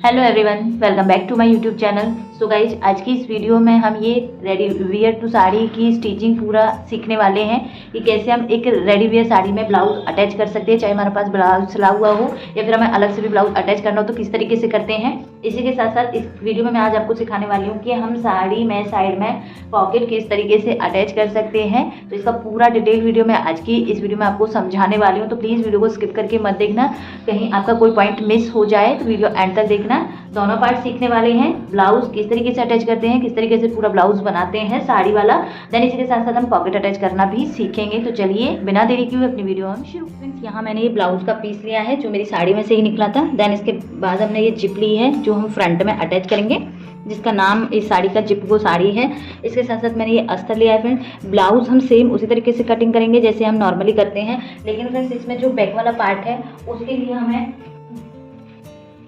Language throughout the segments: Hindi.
Hello everyone, welcome back to my YouTube channel. So guys, आज की इस वीडियो में हम ये रेडी वियर टू साड़ी की स्टिचिंग पूरा सीखने वाले हैं कि कैसे हम एक रेडी वियर साड़ी में ब्लाउज अटैच कर सकते हैं। चाहे हमारे पास ब्लाउज सिला हुआ हो या फिर हमें अलग से भी ब्लाउज अटैच करना हो तो किस तरीके से करते हैं। इसी के साथ साथ इस वीडियो में मैं आज आपको सिखाने वाली हूँ कि हम साड़ी में साइड में पॉकेट किस तरीके से अटैच कर सकते हैं। तो इसका पूरा डिटेल वीडियो मैं आज की इस वीडियो में आपको समझाने वाली हूँ। तो प्लीज़ वीडियो को स्किप करके मत देखना, कहीं आपका कोई पॉइंट मिस हो जाए तो वीडियो एंड तक देखना। दोनों पार्ट सीखने वाले हैं, ब्लाउज किस तरीके से अटैच करते हैं, किस तरीके से पूरा ब्लाउज बनाते हैं साड़ी वाला। देन इसी के साथ साथ हम पॉकेट अटैच करना भी सीखेंगे। तो चलिए बिना देरी किए अपनी वीडियो हम शुरू। फ्रेंड्स, यहाँ मैंने ये ब्लाउज का पीस लिया है जो मेरी साड़ी में से ही निकला था। देन इसके बाद हमने ये जिप ली है जो हम फ्रंट में अटैच करेंगे, जिसका नाम इस साड़ी का जिप वो साड़ी है। इसके साथ साथ मैंने ये अस्तर लिया है। फ्रेंड्स, ब्लाउज हम सेम उसी तरीके से कटिंग करेंगे जैसे हम नॉर्मली करते हैं, लेकिन फ्रेंड्स इसमें जो बैक वाला पार्ट है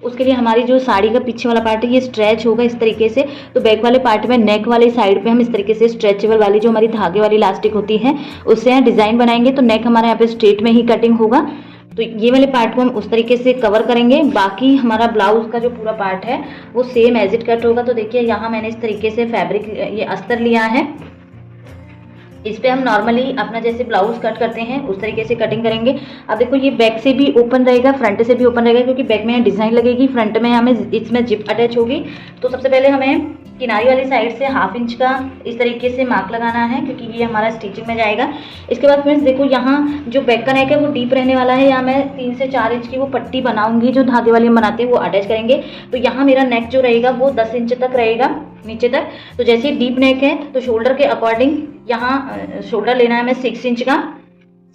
उसके लिए हमारी जो साड़ी का पीछे वाला पार्ट है ये स्ट्रेच होगा इस तरीके से। तो बैक वाले पार्ट में नेक वाली साइड पे हम इस तरीके से स्ट्रेचेबल वाली जो हमारी धागे वाली इलास्टिक होती है उससे हम डिज़ाइन बनाएंगे। तो नेक हमारा यहाँ पे स्ट्रेट में ही कटिंग होगा। तो ये वाले पार्ट को हम उस तरीके से कवर करेंगे। बाकी हमारा ब्लाउज का जो पूरा पार्ट है वो सेम एज इट कट होगा। तो देखिए यहाँ मैंने इस तरीके से फैब्रिक ये अस्तर लिया है, इस पे हम नॉर्मली अपना जैसे ब्लाउज कट करते हैं उस तरीके से कटिंग करेंगे। अब देखो ये बैक से भी ओपन रहेगा, फ्रंट से भी ओपन रहेगा, क्योंकि बैक में डिज़ाइन लगेगी, फ्रंट में हमें इसमें जिप अटैच होगी। तो सबसे पहले हमें किनारी वाली साइड से 1/2 इंच का इस तरीके से मार्क लगाना है, क्योंकि ये हमारा स्टिचिंग में जाएगा। इसके बाद फ्रेंड्स देखो यहाँ जो बैक का नेक है वो डीप रहने वाला है। यहाँ मैं 3 से 4 इंच की वो पट्टी बनाऊंगी जो धागे वाली हम बनाते हैं, वो अटैच करेंगे। तो यहाँ मेरा नेक जो रहेगा वो 10 इंच तक रहेगा नीचे तक। तो जैसे डीप नेक है तो शोल्डर के अकॉर्डिंग यहाँ शोल्डर लेना है मैं 6 इंच का।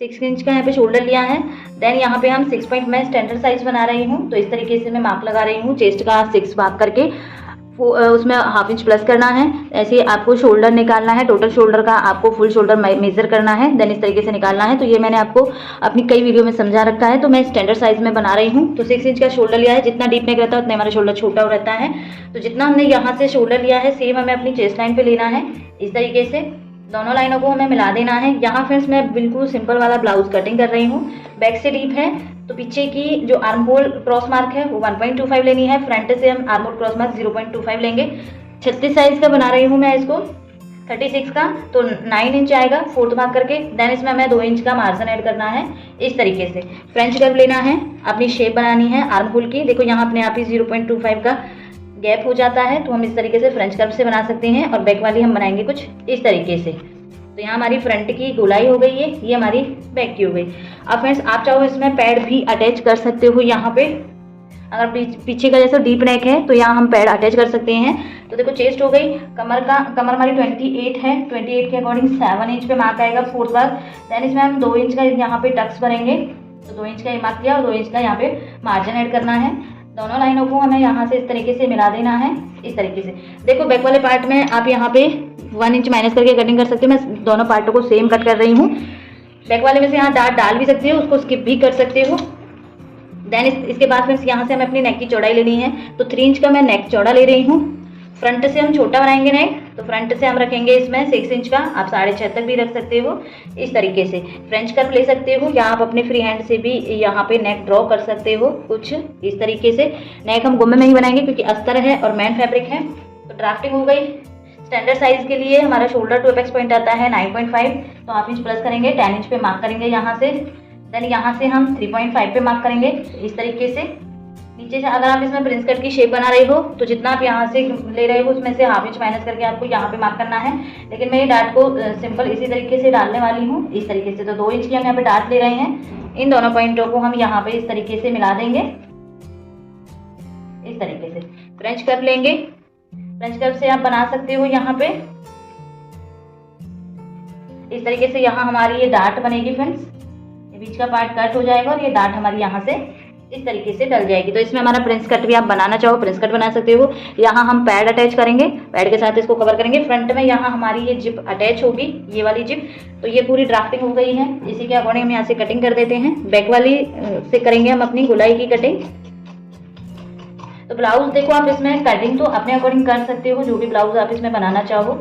6 इंच का यहाँ पे शोल्डर लिया है। देन यहाँ पे हम 6 पॉइंट मैं स्टैंडर्ड साइज बना रही हूँ, तो इस तरीके से मैं मार्क लगा रही हूँ। चेस्ट का 6 भाग करके उसमें 1/2 इंच प्लस करना है। ऐसे आपको शोल्डर निकालना है, टोटल शोल्डर का आपको फुल शोल्डर मेजर करना है, देन इस तरीके से निकालना है। तो ये मैंने आपको अपनी कई वीडियो में समझा रखा है। तो मैं स्टैंडर्ड साइज में बना रही हूँ। तो 6 इंच का शोल्डर लिया है। जितना डीप नेक रहता है उतना हमारा शोल्डर छोटा रहता है। तो जितना हमने यहाँ से शोल्डर लिया है सेम हमें अपनी चेस्ट लाइन पे लेना है। इस तरीके से दोनों लाइनों को हमें मिला देना है। यहाँ फ्रेंड्स मैं बिल्कुल सिंपल वाला ब्लाउज कटिंग कर रही हूँ। बैक से डीप है तो पीछे की जो आर्म होल क्रॉस मार्क है वो 1.25 लेनी है। फ्रंट से हम आर्म होल क्रॉस मार्क 0.25 लेंगे। 36 साइज का बना रही हूँ मैं इसको, 36 का, तो 9 इंच आएगा 4th मार्क करके। देन इसमें हमें 2 इंच का मार्जिन ऐड करना है। इस तरीके से फ्रेंच कर्व लेना है, अपनी शेप बनानी है आर्म होल की। देखो यहाँ अपने आप ही 0.25 का गैप हो जाता है, तो हम इस तरीके से फ्रेंच कर्व से बना सकते हैं। और बैक वाली हम बनाएंगे कुछ इस तरीके से। तो यहाँ हमारी फ्रंट की गोलाई हो गई है, ये हमारी बैक की हो गई। अब फ्रेंड्स आप चाहो इसमें पैड भी अटैच कर सकते हो। यहाँ पे अगर पीछे का जैसा डीप नेक है तो यहाँ हम पैड अटैच कर सकते हैं। तो देखो चेस्ट हो गई, कमर हमारी 28 है, 28 के अकॉर्डिंग 7 इंच पे मार्क आएगा 4th बार। देन इसमें हम 2 इंच का यहाँ पे टक्स भरेंगे। तो 2 इंच का ये मार्क किया और 2 इंच का यहाँ पे मार्जिन ऐड करना है। दोनों लाइनों को हमें यहाँ से इस तरीके से मिला देना है। इस तरीके से देखो बैक वाले पार्ट में आप यहाँ पे 1 इंच माइनस करके कटिंग कर सकते हो। मैं दोनों पार्टों को सेम कट कर रही हूँ। बैक वाले में से यहाँ डार्ट डाल भी सकते हो, उसको स्किप भी कर सकते हो। देन इसके बाद फ्रेंड्स यहाँ से हमें अपनी नेक की चौड़ाई लेनी है। तो 3 इंच का मैं नेक चौड़ा ले रही हूँ। फ्रंट से हम छोटा बनाएंगे नेक, तो फ्रंट से हम रखेंगे इसमें 6 इंच का, आप 6.5 तक भी रख सकते हो। इस तरीके से फ्रेंच कर्व ले सकते हो, या आप अपने फ्री हैंड से भी यहाँ पे नेक ड्रॉ कर सकते हो कुछ इस तरीके से। नेक हम गुम्मे में ही बनाएंगे क्योंकि अस्तर है और मैन फैब्रिक है। तो ड्राफ्टिंग हो गई। स्टैंडर्ड साइज के लिए हमारा शोल्डर टू एपेक्स पॉइंट आता है 9.5, तो 1/2 इंच प्लस करेंगे, 10 इंच पे मार्क करेंगे यहाँ से। देन यहाँ से हम 3.5 पे मार्क करेंगे इस तरीके से। नीचे से अगर आप इसमें प्रिंस कट की शेप बना रहे हो तो जितना आप यहाँ से ले रहे हो उसमें से 1/2 इंच माइनस करके आपको यहाँ पे मार्क करना है। लेकिन मैं ये डार्ट को सिंपल इसी तरीके से डालने वाली हूँ, इस तरीके से। तो 2 इंच की हम यहाँ पे डार्ट ले रहे हैं। इन दोनों पॉइंटों को हम यहाँ पे इस तरीके से मिला देंगे। इस तरीके से फ्रेंच कर्व लेंगे। फ्रेंच कर्व से आप बना सकते हो यहाँ पे इस तरीके से। यहाँ हमारी ये डार्ट बनेगी फ्रेंड्स, बीच का पार्ट कट हो जाएगा और ये डार्ट हमारी यहाँ से इस तरीके से डल जाएगी। तो इसमें हमारा प्रिंस कट भी आप बनाना चाहो प्रिंस कट बना सकते हो। यहाँ हम पैड अटैच करेंगे, पैड के साथ इसको कवर करेंगे। फ्रंट में यहाँ हमारी ये जिप अटैच होगी, ये वाली जिप। तो ये पूरी ड्राफ्टिंग हो गई है। इसी के अकॉर्डिंग हम यहाँ से कटिंग कर देते हैं। बैक वाली से करेंगे हम अपनी गोलाई की कटिंग। तो ब्लाउज देखो आप इसमें कटिंग तो अपने अकॉर्डिंग कर सकते हो, जो भी ब्लाउज आप इसमें बनाना चाहो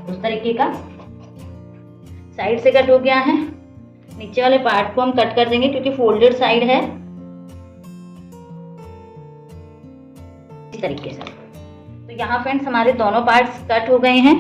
उस तरीके का। साइड से कट हो गया है। नीचे वाले पार्ट को हम कट कर देंगे क्योंकि फोल्डेड साइड है। इस तरीके से। तो यहाँ फ्रेंड्स हमारे दोनों पार्ट्स कट हो गए हैं।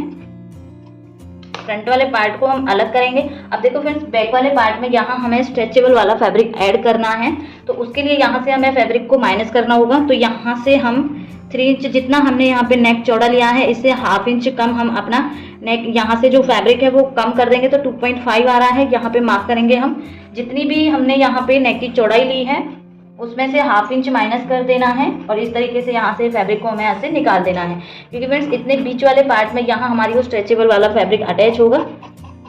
फ्रंट वाले पार्ट को हम अलग करेंगे। अब देखो फ्रेंड्स, बैक वाले पार्ट में यहाँ हमें स्ट्रेचेबल वाला फैब्रिक ऐड करना है, तो उसके लिए यहाँ से हमें फैब्रिक को माइनस करना होगा। तो यहाँ से हम 3 इंच जितना हमने यहाँ पे नेक चौड़ा लिया है, इससे ½ इंच कम हम अपना नेक यहाँ से जो फैब्रिक है वो कम कर देंगे, तो 2.5 आ रहा है। यहाँ पे मार्क करेंगे हम। जितनी भी हमने यहाँ पे नेक की चौड़ाई ली है उसमें से ½ इंच माइनस कर देना है और इस तरीके से यहाँ से फैब्रिक को हमें यहाँ से निकाल देना है, क्योंकि फ्रेंड्स इतने बीच वाले पार्ट में यहाँ हमारी वो स्ट्रेचेबल वाला फैब्रिक अटैच होगा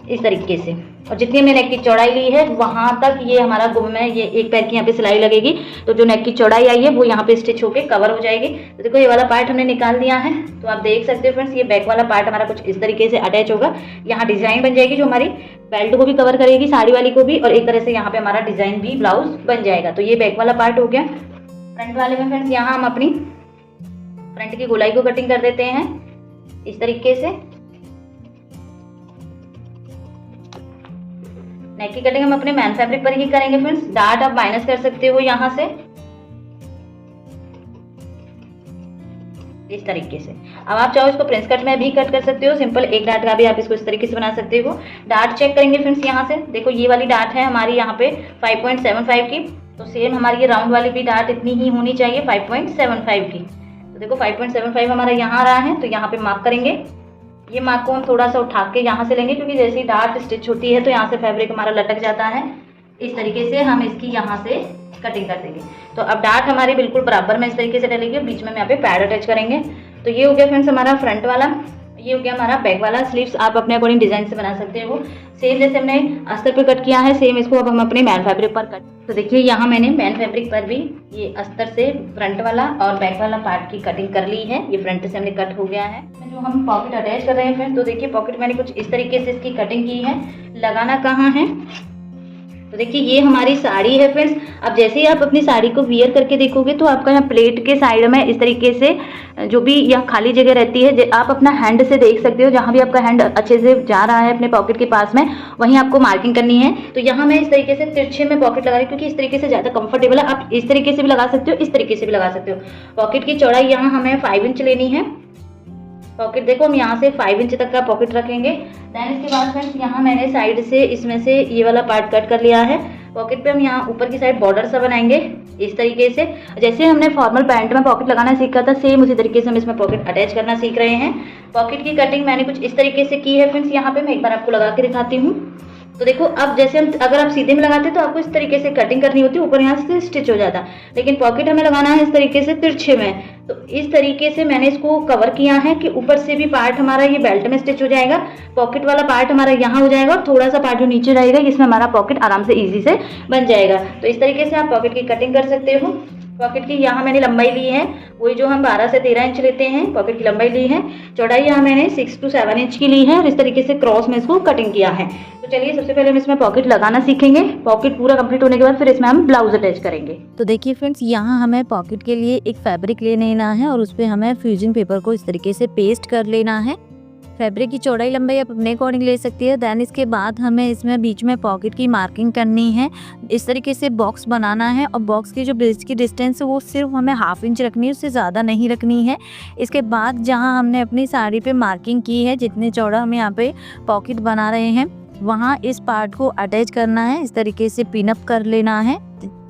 इस तरीके से। और जितनी हमने नेक की चौड़ाई ली है वहाँ तक ये हमारा गुम में ये एक पैर की यहाँ पे सिलाई लगेगी, तो जो नेक की चौड़ाई आई है वो यहाँ पे स्टिच होके कवर हो जाएगी। तो देखो ये वाला पार्ट हमने निकाल दिया है। तो आप देख सकते हो फ्रेंड्स, ये बैक वाला पार्ट हमारा कुछ इस तरीके से अटैच होगा। यहाँ डिजाइन बन जाएगी जो हमारी बेल्ट को भी कवर करेगी, साड़ी वाली को भी, और एक तरह से यहाँ पे हमारा डिजाइन भी ब्लाउज बन जाएगा। तो ये बैक वाला पार्ट हो गया। फ्रंट वाले में फ्रेंड्स यहाँ हम अपनी फ्रंट की गोलाई को कटिंग कर देते हैं इस तरीके से। नेक की कटिंग हम अपने मैन फैब्रिक पर ही करेंगे फ्रेंड्स। डार्ट आप माइनस कर सकते हो यहाँ से इस तरीके से। अब आप चाहो इसको प्रिंस कट में भी कट कर सकते हो, सिंपल एक डार्ट का भी आप इसको इस तरीके से बना सकते हो। डार्ट चेक करेंगे फ्रेंड्स यहाँ से। देखो ये वाली डार्ट है हमारी यहाँ पे 5.75 की, तो सेम हमारी ये राउंड वाली भी डार्ट इतनी ही होनी चाहिए 5.75 की। तो देखो 5.75 हमारा यहाँ आ रहा है, तो यहाँ पे मार्क करेंगे। ये मार्क को हम थोड़ा सा उठा के यहाँ से लेंगे, क्योंकि जैसे ही डार्ट स्टिच होती है तो यहाँ से फैब्रिक हमारा लटक जाता है। इस तरीके से हम इसकी यहाँ से कटिंग कर देंगे। तो अब डार्ट हमारी बिल्कुल बराबर में इस तरीके से डलेगी, बीच में यहाँ पे पैड अटैच करेंगे। तो ये हो गया फ्रेंड्स हमारा फ्रंट वाला। ये हो गया हमारा बैक वाला। स्लीव्स आप अपने अकॉर्डिंग डिजाइन से बना सकते हो। सेम जैसे हमने अस्तर पे कट किया है, सेम इसको अब हम अपने मैन फैब्रिक पर कट। तो देखिए यहाँ मैंने मैन फैब्रिक पर भी ये अस्तर से फ्रंट वाला और बैक वाला पार्ट की कटिंग कर ली है। ये फ्रंट से हमने कट हो गया है। जो हम पॉकेट अटैच कर रहे हैं फ्रेंड्स, तो देखिए पॉकेट मैंने कुछ इस तरीके से इसकी कटिंग की है। लगाना कहाँ है, तो देखिए ये हमारी साड़ी है फ्रेंड्स। अब जैसे ही आप अपनी साड़ी को वियर करके देखोगे तो आपका यहाँ प्लेट के साइड में इस तरीके से जो भी यहाँ खाली जगह रहती है, आप अपना हैंड से देख सकते हो। जहाँ भी आपका हैंड अच्छे से जा रहा है अपने पॉकेट के पास में, वहीं आपको मार्किंग करनी है। तो यहाँ मैं इस तरीके से तिरछे में पॉकेट लगा रही हूँ, क्योंकि इस तरीके से ज़्यादा कंफर्टेबल है। आप इस तरीके से भी लगा सकते हो, इस तरीके से भी लगा सकते हो। पॉकेट की चौड़ाई यहाँ हमें 5 इंच लेनी है। पॉकेट देखो हम यहाँ से 5 इंच तक का पॉकेट रखेंगे। देन इसके बाद फ्रेंड्स यहाँ मैंने साइड से इसमें से ये वाला पार्ट कट कर लिया है। पॉकेट पे हम यहाँ ऊपर की साइड बॉर्डर सा बनाएंगे इस तरीके से। जैसे हमने फॉर्मल पैंट में पॉकेट लगाना सीखा था, सेम उसी तरीके से हम इसमें पॉकेट अटैच करना सीख रहे हैं। पॉकेट की कटिंग मैंने कुछ इस तरीके से की है फ्रेंड्स। यहाँ पे मैं एक बार आपको लगा के दिखाती हूँ। तो देखो अब जैसे हम अगर आप सीधे में लगाते तो आपको इस तरीके से कटिंग करनी होती, ऊपर यहाँ से स्टिच हो जाता, लेकिन पॉकेट हमें लगाना है इस तरीके से तिरछे में। तो इस तरीके से मैंने इसको कवर किया है कि ऊपर से भी पार्ट हमारा ये बेल्ट में स्टिच हो जाएगा, पॉकेट वाला पार्ट हमारा यहाँ हो जाएगा, और थोड़ा सा पार्ट जो नीचे रहेगा इसमें हमारा पॉकेट आराम से इजी से बन जाएगा। तो इस तरीके से आप पॉकेट की कटिंग कर सकते हो। पॉकेट की यहाँ मैंने लंबाई ली है वही जो हम 12 से 13 इंच लेते हैं, पॉकेट की लंबाई ली है। चौड़ाई यहाँ मैंने 6 to 7 इंच की ली है, और इस तरीके से क्रॉस में इसको कटिंग किया है। तो चलिए सबसे पहले हम इसमें पॉकेट लगाना सीखेंगे। पॉकेट पूरा कंप्लीट होने के बाद फिर इसमें हम ब्लाउज अटैच करेंगे। तो देखिए फ्रेंड्स, यहाँ हमें पॉकेट के लिए एक फैब्रिक ले लेना है और उस पर हमें फ्यूजिंग पेपर को इस तरीके से पेस्ट कर लेना है। फैब्रिक की चौड़ाई लंबाई आप अपने अकॉर्डिंग ले सकती है। देन इसके बाद हमें इसमें बीच में पॉकेट की मार्किंग करनी है। इस तरीके से बॉक्स बनाना है, और बॉक्स की जो ब्रिज की डिस्टेंस है वो सिर्फ हमें ½ इंच रखनी है, उससे ज़्यादा नहीं रखनी है। इसके बाद जहाँ हमने अपनी साड़ी पे मार्किंग की है, जितने चौड़ा हम यहाँ पे पॉकेट बना रहे हैं, वहाँ इस पार्ट को अटैच करना है। इस तरीके से पिनअप कर लेना है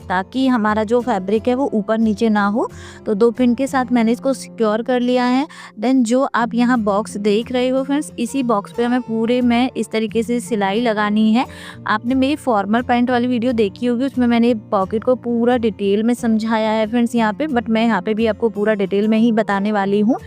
ताकि हमारा जो फैब्रिक है वो ऊपर नीचे ना हो। तो 2 पिन के साथ मैंने इसको सिक्योर कर लिया है। देन जो आप यहाँ बॉक्स देख रहे हो फ्रेंड्स, इसी बॉक्स पे हमें पूरे में इस तरीके से सिलाई लगानी है। आपने मेरी फॉर्मल पैंट वाली वीडियो देखी होगी, उसमें मैंने पॉकेट को पूरा डिटेल में समझाया है फ्रेंड्स यहाँ पे, बट मैं यहाँ पे भी आपको पूरा डिटेल में ही बताने वाली हूँ।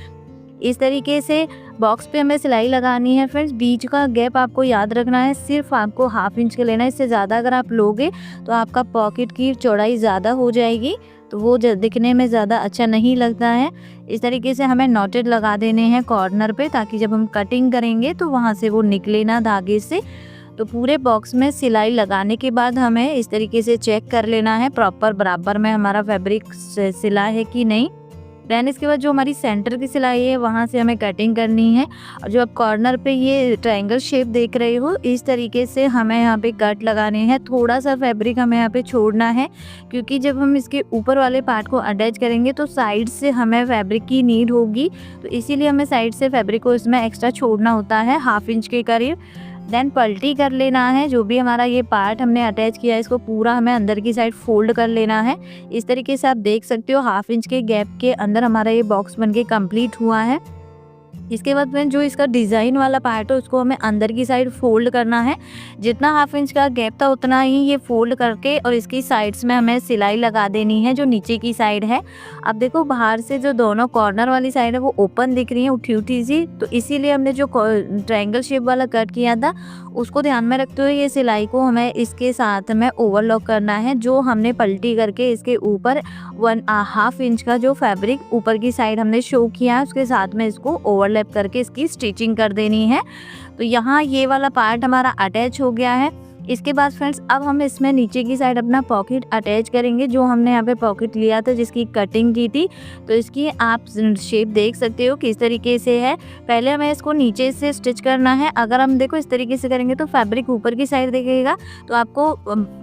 इस तरीके से बॉक्स पे हमें सिलाई लगानी है फ्रेंड्स। बीच का गैप आपको याद रखना है, सिर्फ आपको ½ इंच का लेना है। इससे ज़्यादा अगर आप लोगे तो आपका पॉकेट की चौड़ाई ज़्यादा हो जाएगी, तो वो दिखने में ज़्यादा अच्छा नहीं लगता है। इस तरीके से हमें नॉटेड लगा देने हैं कॉर्नर पे, ताकि जब हम कटिंग करेंगे तो वहाँ से वो निकले ना धागे से। तो पूरे बॉक्स में सिलाई लगाने के बाद हमें इस तरीके से चेक कर लेना है प्रॉपर बराबर में हमारा फैब्रिक सिला है कि नहीं। देन इसके बाद जो हमारी सेंटर की सिलाई है वहाँ से हमें कटिंग करनी है, और जो आप कॉर्नर पे ये ट्रायंगल शेप देख रहे हो इस तरीके से हमें यहाँ पे कट लगाने हैं। थोड़ा सा फैब्रिक हमें यहाँ पे छोड़ना है, क्योंकि जब हम इसके ऊपर वाले पार्ट को अटैच करेंगे तो साइड से हमें फैब्रिक की नीड होगी, तो इसीलिए हमें साइड से फैब्रिक को इसमें एक्स्ट्रा छोड़ना होता है 1/2 इंच के करीब। देन पलटी कर लेना है, जो भी हमारा ये पार्ट हमने अटैच किया है इसको पूरा हमें अंदर की साइड फोल्ड कर लेना है। इस तरीके से आप देख सकते हो 1/2 इंच के गैप के अंदर हमारा ये बॉक्स बनके कंप्लीट हुआ है। इसके बाद में जो इसका डिज़ाइन वाला पार्ट है उसको हमें अंदर की साइड फोल्ड करना है। जितना 1/2 इंच का गैप था उतना ही ये फोल्ड करके और इसकी साइड्स में हमें सिलाई लगा देनी है जो नीचे की साइड है। अब देखो बाहर से जो दोनों कॉर्नर वाली साइड है वो ओपन दिख रही है, उठी सी, तो इसीलिए हमने जो ट्रायंगल शेप वाला कट किया था उसको ध्यान में रखते हुए ये सिलाई को हमें इसके साथ में ओवरलॉक करना है। जो हमने पलटी करके इसके ऊपर 1/2 इंच का जो फैब्रिक ऊपर की साइड हमने शो किया है उसके साथ में इसको ओवरलैप करके इसकी स्टिचिंग कर देनी है। तो यहाँ ये वाला पार्ट हमारा अटैच हो गया है। इसके बाद फ्रेंड्स अब हम इसमें नीचे की साइड अपना पॉकेट अटैच करेंगे। जो हमने यहाँ पे पॉकेट लिया था जिसकी कटिंग की थी, तो इसकी आप शेप देख सकते हो किस तरीके से है। पहले हमें इसको नीचे से स्टिच करना है। अगर हम देखो इस तरीके से करेंगे तो फैब्रिक ऊपर की साइड दिखेगा, तो आपको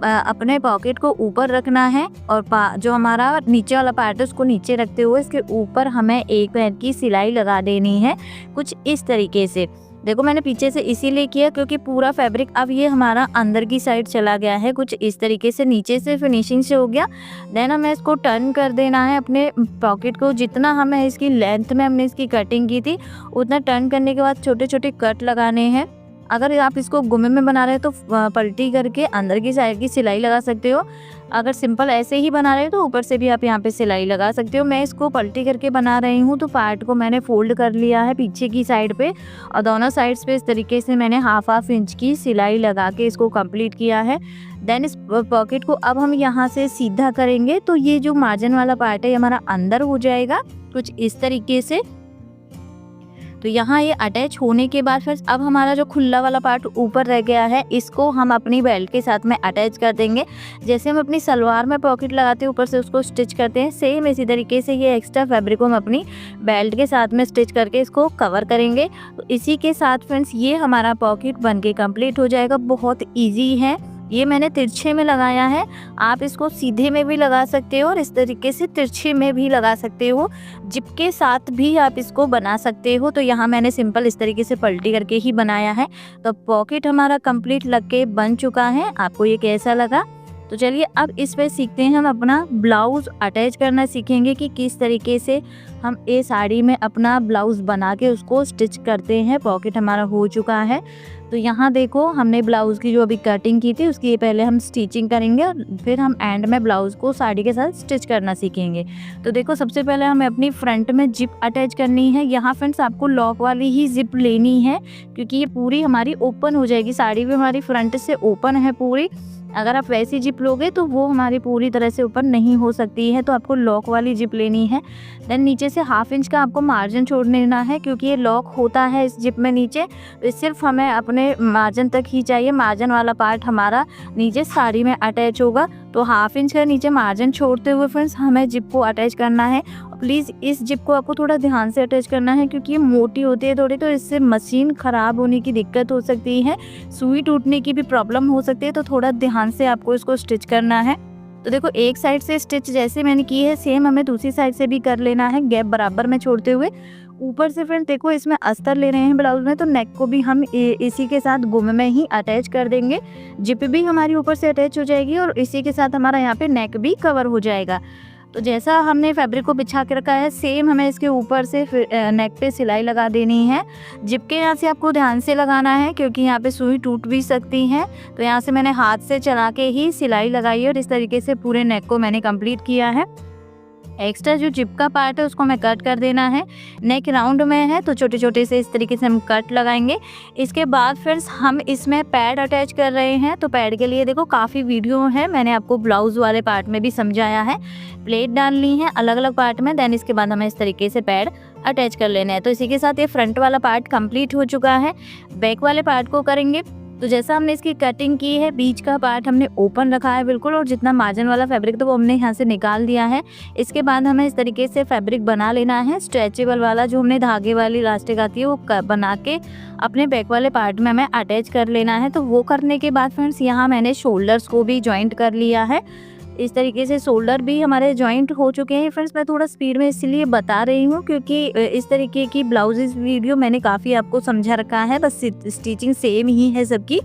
अपने पॉकेट को ऊपर रखना है और जो हमारा नीचे वाला पार्ट है उसको नीचे रखते हुए इसके ऊपर हमें एक पैर की सिलाई लगा देनी है कुछ इस तरीके से। देखो मैंने पीछे से इसीलिए किया क्योंकि पूरा फैब्रिक अब ये हमारा अंदर की साइड चला गया है, कुछ इस तरीके से नीचे से फिनिशिंग से हो गया। देन हमें इसको टर्न कर देना है अपने पॉकेट को, जितना हमें इसकी लेंथ में हमने इसकी कटिंग की थी उतना टर्न करने के बाद छोटे छोटे कट लगाने हैं। अगर आप इसको गुम्मे में बना रहे हो तो पलटी करके अंदर की साइड की सिलाई लगा सकते हो। अगर सिंपल ऐसे ही बना रहे हो तो ऊपर से भी आप यहाँ पे सिलाई लगा सकते हो। मैं इसको पलटी करके बना रही हूँ, तो पार्ट को मैंने फोल्ड कर लिया है पीछे की साइड पे और दोनों साइड्स पे इस तरीके से मैंने 1/2 इंच की सिलाई लगा के इसको कंप्लीट किया है। देन इस पॉकेट को अब हम यहाँ से सीधा करेंगे तो ये जो मार्जिन वाला पार्ट है हमारा अंदर हो जाएगा कुछ इस तरीके से। तो यहाँ ये अटैच होने के बाद फिर अब हमारा जो खुला वाला पार्ट ऊपर रह गया है इसको हम अपनी बेल्ट के साथ में अटैच कर देंगे। जैसे हम अपनी सलवार में पॉकेट लगाते हैं ऊपर से उसको स्टिच करते हैं, सेम इसी तरीके से ये एक्स्ट्रा फैब्रिक को हम अपनी बेल्ट के साथ में स्टिच करके इसको कवर करेंगे। तो इसी के साथ फ्रेंड्स ये हमारा पॉकेट बनके कंप्लीट हो जाएगा। बहुत ईजी है, ये मैंने तिरछे में लगाया है, आप इसको सीधे में भी लगा सकते हो और इस तरीके से तिरछे में भी लगा सकते हो, जिप के साथ भी आप इसको बना सकते हो। तो यहाँ मैंने सिंपल इस तरीके से पलटी करके ही बनाया है। तो पॉकेट हमारा कंप्लीट लग के बन चुका है। आपको ये कैसा लगा? तो चलिए अब इस पे सीखते हैं, हम अपना ब्लाउज़ अटैच करना सीखेंगे कि किस तरीके से हम ये साड़ी में अपना ब्लाउज़ बना के उसको स्टिच करते हैं। पॉकेट हमारा हो चुका है। तो यहाँ देखो हमने ब्लाउज़ की जो अभी कटिंग की थी उसकी पहले हम स्टिचिंग करेंगे और फिर हम एंड में ब्लाउज़ को साड़ी के साथ स्टिच करना सीखेंगे। तो देखो सबसे पहले हमें अपनी फ्रंट में जिप अटैच करनी है। यहाँ फ्रेंड्स आपको लॉक वाली ही जिप लेनी है क्योंकि ये पूरी हमारी ओपन हो जाएगी। साड़ी भी हमारी फ्रंट से ओपन है पूरी। अगर आप वैसी जिप लोगे तो वो हमारी पूरी तरह से ऊपर नहीं हो सकती है, तो आपको लॉक वाली जिप लेनी है। देन नीचे से 1/2 इंच का आपको मार्जिन छोड़ देना है क्योंकि ये लॉक होता है इस जिप में नीचे, तो सिर्फ हमें अपने मार्जिन तक ही चाहिए। मार्जिन वाला पार्ट हमारा नीचे साड़ी में अटैच होगा, तो 1/2 इंच का नीचे मार्जिन छोड़ते हुए फ्रेंड्स हमें जिप को अटैच करना है। प्लीज़ इस जिप को आपको थोड़ा ध्यान से अटैच करना है क्योंकि ये मोटी होती है थोड़ी, तो इससे मशीन ख़राब होने की दिक्कत हो सकती है, सुई टूटने की भी प्रॉब्लम हो सकती है। तो थोड़ा ध्यान से आपको इसको स्टिच करना है। तो देखो एक साइड से स्टिच जैसे मैंने की है सेम हमें दूसरी साइड से भी कर लेना है, गैप बराबर में छोड़ते हुए। ऊपर से फ्रेंड देखो इसमें अस्तर ले रहे हैं ब्लाउज में, तो नेक को भी हम इसी के साथ गुम में ही अटैच कर देंगे। जिप भी हमारी ऊपर से अटैच हो जाएगी और इसी के साथ हमारा यहाँ पे नेक भी कवर हो जाएगा। तो जैसा हमने फैब्रिक को बिछा के रखा है सेम हमें इसके ऊपर से नेक पे सिलाई लगा देनी है। जिप के यहाँ से आपको ध्यान से लगाना है क्योंकि यहाँ पे सुई टूट भी सकती है। तो यहाँ से मैंने हाथ से चला के ही सिलाई लगाई है और इस तरीके से पूरे नेक को मैंने कंप्लीट किया है। एक्स्ट्रा जो जिप का पार्ट है उसको हमें कट कर देना है। नेक राउंड में है तो छोटे छोटे से इस तरीके से हम कट लगाएंगे। इसके बाद फ्रेंड्स हम इसमें पैड अटैच कर रहे हैं। तो पैड के लिए देखो काफ़ी वीडियो है, मैंने आपको ब्लाउज वाले पार्ट में भी समझाया है। प्लेट डालनी है अलग अलग पार्ट में, देन इसके बाद हमें इस तरीके से पैड अटैच कर लेना है। तो इसी के साथ ये फ्रंट वाला पार्ट कंप्लीट हो चुका है। बैक वाले पार्ट को करेंगे। तो जैसा हमने इसकी कटिंग की है, बीच का पार्ट हमने ओपन रखा है बिल्कुल, और जितना मार्जिन वाला फैब्रिक था वो हमने यहाँ से निकाल दिया है। इसके बाद हमें इस तरीके से फैब्रिक बना लेना है। स्ट्रेचेबल वाला जो हमने धागे वाली इलास्टिक आती है वो बना के अपने बैक वाले पार्ट में हमें अटैच कर लेना है। तो वो करने के बाद फ्रेंड्स यहाँ मैंने शोल्डर्स को भी जॉइंट कर लिया है। इस तरीके से शोल्डर भी हमारे जॉइंट हो चुके हैं। फ्रेंड्स मैं थोड़ा स्पीड में इसलिए बता रही हूँ क्योंकि इस तरीके की ब्लाउजेज वीडियो मैंने काफ़ी आपको समझा रखा है, बस स्टिचिंग सेम ही है सबकी।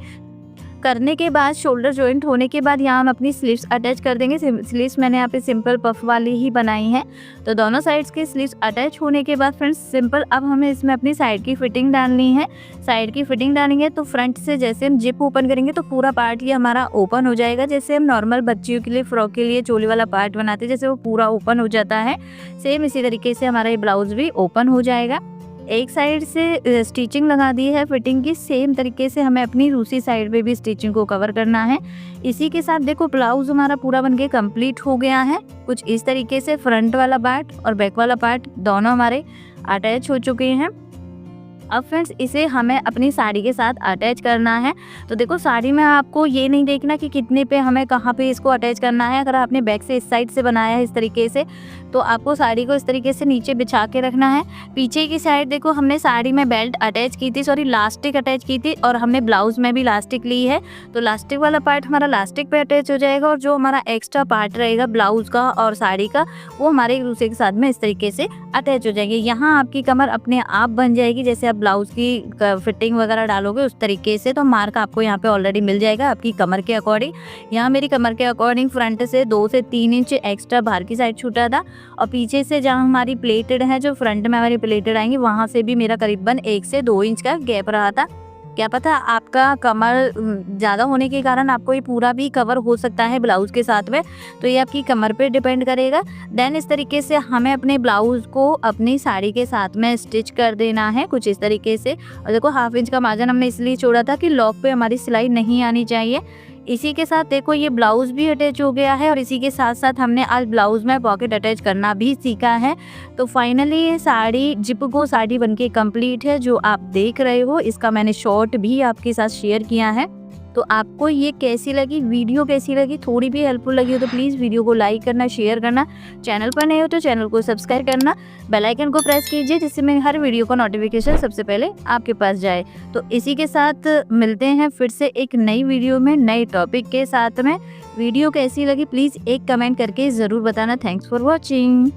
करने के बाद शोल्डर जॉइंट होने के बाद यहाँ हम अपनी स्लीव्स अटैच कर देंगे। स्लीव्स मैंने यहाँ पे सिंपल पफ वाली ही बनाई है। तो दोनों साइड्स की स्लीव्स अटैच होने के बाद फ्रेंड्स सिंपल अब हमें इसमें अपनी साइड की फिटिंग डालनी है। साइड की फिटिंग डालेंगे तो फ्रंट से जैसे हम जिप ओपन करेंगे तो पूरा पार्ट ये हमारा ओपन हो जाएगा। जैसे हम नॉर्मल बच्चियों के लिए फ्रॉक के लिए चोली वाला पार्ट बनाते हैं, जैसे वो पूरा ओपन हो जाता है, सेम इसी तरीके से हमारा ये ब्लाउज भी ओपन हो जाएगा। एक साइड से स्टिचिंग लगा दी है फिटिंग की, सेम तरीके से हमें अपनी दूसरी साइड पे भी स्टिचिंग को कवर करना है। इसी के साथ देखो ब्लाउज हमारा पूरा बनके कंप्लीट हो गया है। कुछ इस तरीके से फ्रंट वाला पार्ट और बैक वाला पार्ट दोनों हमारे अटैच हो चुके हैं। अब फ्रेंड्स इसे हमें अपनी साड़ी के साथ अटैच करना है। तो देखो साड़ी में आपको ये नहीं देखना कि कितने पे हमें कहाँ पे इसको अटैच करना है। अगर आपने बैक से इस साइड से बनाया है इस तरीके से तो आपको साड़ी को इस तरीके से नीचे बिछा के रखना है। पीछे की साइड देखो हमने साड़ी में बेल्ट अटैच की थी, सॉरी लास्टिक अटैच की थी, और हमने ब्लाउज में भी लास्टिक ली है। तो लास्टिक वाला पार्ट हमारा लास्टिक पे अटैच हो जाएगा और जो हमारा एक्स्ट्रा पार्ट रहेगा ब्लाउज का और साड़ी का वो हमारे एक दूसरे के साथ में इस तरीके से अटैच हो जाएगी। यहाँ आपकी कमर अपने आप बन जाएगी। जैसे आप ब्लाउज की फिटिंग वगैरह डालोगे उस तरीके से, तो मार्क आपको यहाँ पे ऑलरेडी मिल जाएगा आपकी कमर के अकॉर्डिंग। यहाँ मेरी कमर के अकॉर्डिंग फ्रंट से 2 से 3 इंच एक्स्ट्रा बाहर की साइड छूटा था, और पीछे से जहाँ हमारी प्लेटेड है, जो फ्रंट में हमारी प्लेटेड आएंगी, वहाँ से भी मेरा करीबन 1 से 2 इंच का गैप रहा था। क्या पता आपका कमर ज़्यादा होने के कारण आपको ये पूरा भी कवर हो सकता है ब्लाउज के साथ में, तो ये आपकी कमर पे डिपेंड करेगा। देन इस तरीके से हमें अपने ब्लाउज को अपनी साड़ी के साथ में स्टिच कर देना है कुछ इस तरीके से। और देखो 1/2 इंच का मार्जिन हमने इसलिए छोड़ा था कि लॉक पे हमारी सिलाई नहीं आनी चाहिए। इसी के साथ देखो ये ब्लाउज भी अटैच हो गया है, और इसी के साथ साथ हमने आज ब्लाउज में पॉकेट अटैच करना भी सीखा है। तो फाइनली ये साड़ी जिप को साड़ी बनके कंप्लीट है जो आप देख रहे हो। इसका मैंने शॉर्ट भी आपके साथ शेयर किया है। तो आपको ये कैसी लगी, वीडियो कैसी लगी, थोड़ी भी हेल्पफुल लगी हो तो प्लीज़ वीडियो को लाइक करना, शेयर करना, चैनल पर नए हो तो चैनल को सब्सक्राइब करना, बेल आइकन को प्रेस कीजिए जिससे मैं हर वीडियो का नोटिफिकेशन सबसे पहले आपके पास जाए। तो इसी के साथ मिलते हैं फिर से एक नई वीडियो में नए टॉपिक के साथ में। वीडियो कैसी लगी प्लीज़ एक कमेंट करके ज़रूर बताना। Thanks for watching.